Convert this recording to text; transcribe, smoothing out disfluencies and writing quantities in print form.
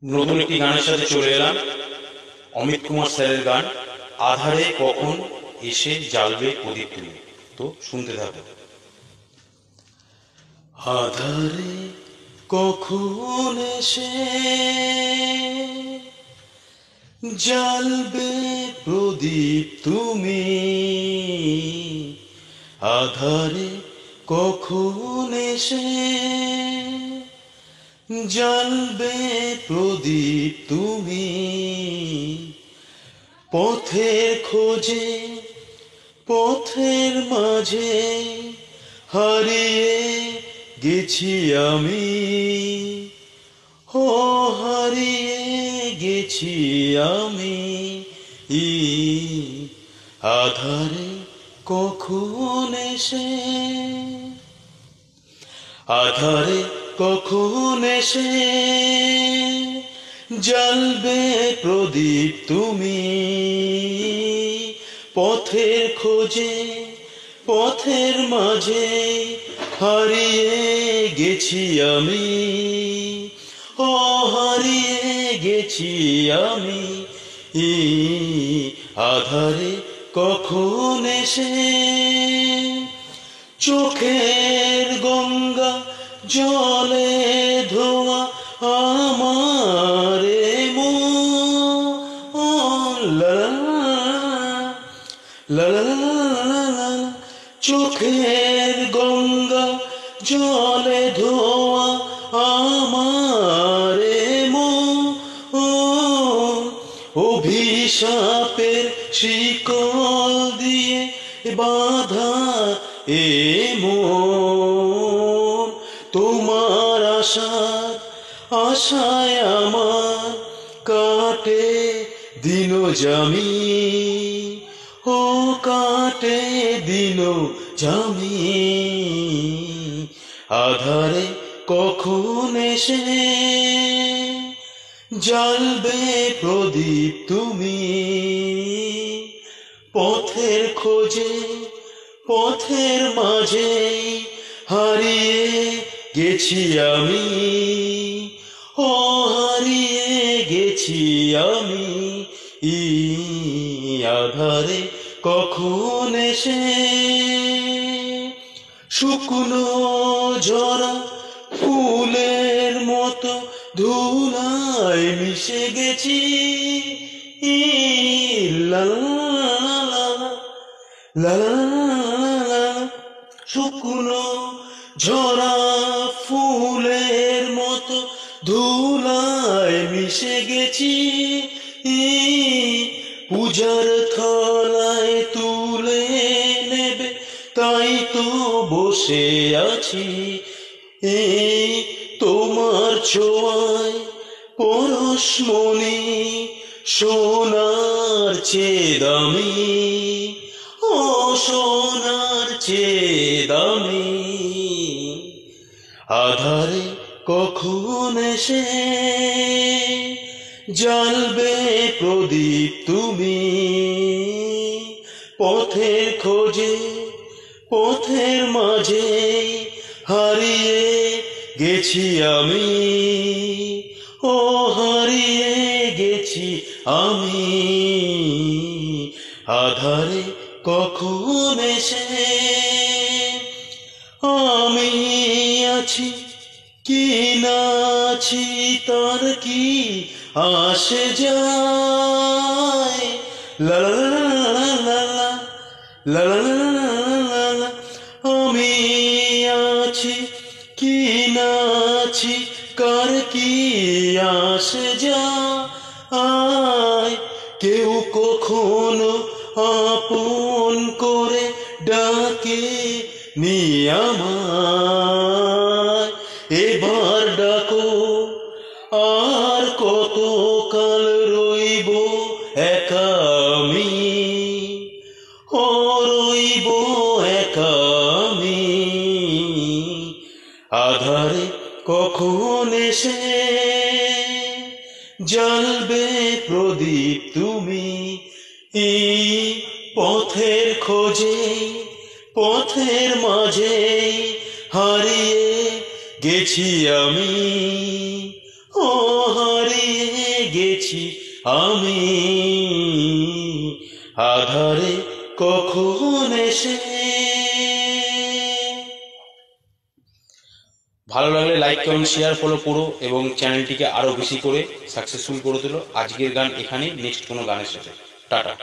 নতুন একটি গানের সাথে চলে এলাম। অমিত কুমার স্যারের গান, আধারে কখন এসে জ্বালবে প্রদীপ তুমি। তো শুনতে থাকো। আধারে কখন এসে জ্বালবে প্রদীপ তুমি, আধারে কখন এসে জ্বালবে প্রদীপ তুমি। পথের খোঁজে পথের মাঝে হারিয়ে গেছি আমি, ও হারিয়ে গেছি আমি। আধারে কখন এসে, আধারে কখন এসে জ্বালবে প্রদীপ তুমি। পথের খোঁজে পথের মাঝে হারিয়ে গেছি আমি, ও হারিয়ে গেছি আমি। আধারে কখন এসে চোখের গঙ্গা জলে ধোয়া আমার মন, লা লা লা, চোখের গঙ্গা জলে ধোয়া আমার মন। অভিশাপের শিকল দিয়ে বাঁধা এ মন, তোমার আশায় আমার কাটে দিন জামি, ও কাটে দিন জামি। আধারে কখন এসে জ্বালবে প্রদীপ তুমি। পথের খোঁজে পথের মাঝে হারিয়ে গেছি আমি, ও হারিয়ে গেছি আমি। আধারে কখন এসে শুকনো ঝরা ফুলের মতো ধুলায় মিশে গেছি। লা লা লা, শুকনো ঝরা ফুলের মতো ধুলায় মিশে গেছি। পূজার থালায় তুলে নেবে তাই তো বসে আছি। তোমার ছোঁয়ায় পরশমণি সোনার চেয়ে দামি, ও সোনার চেয়ে দামি। আধারে কখন এসে জ্বালবে প্রদীপ তুমি। পথের খোঁজে পথের মাঝে হারিয়ে গেছি আমি, ও হারিয়ে গেছি আমি। আধারে কখন এসে আমি আছি কি না আছি তার কি আসে যায়। লা লা লা লা লা, আমি আছি কি না আছি কার কি আসে যায়। কেউ কখনো আপন করে ডাকে নি আমায়, এবার ডাকো আর কত কাল রইব একা আমি, ও রইব একা আমি। আধারে কখন এসে জ্বালবে প্রদীপ তুমি। পথের খোঁজে পথের মাঝে হারিয়ে গেছি আমি, ও ও হারিয়ে গেছি আমি আধারে কখন এসে। ভালো লাগলে লাইক কমেন্ট শেয়ার ফলো করো এবং চ্যানেলটিকে আরো বেশি করে সাকসেসফুল করে তোলো। আজকের গান এখানেই, নেক্সট কোনো গানের সাথে। টাটা।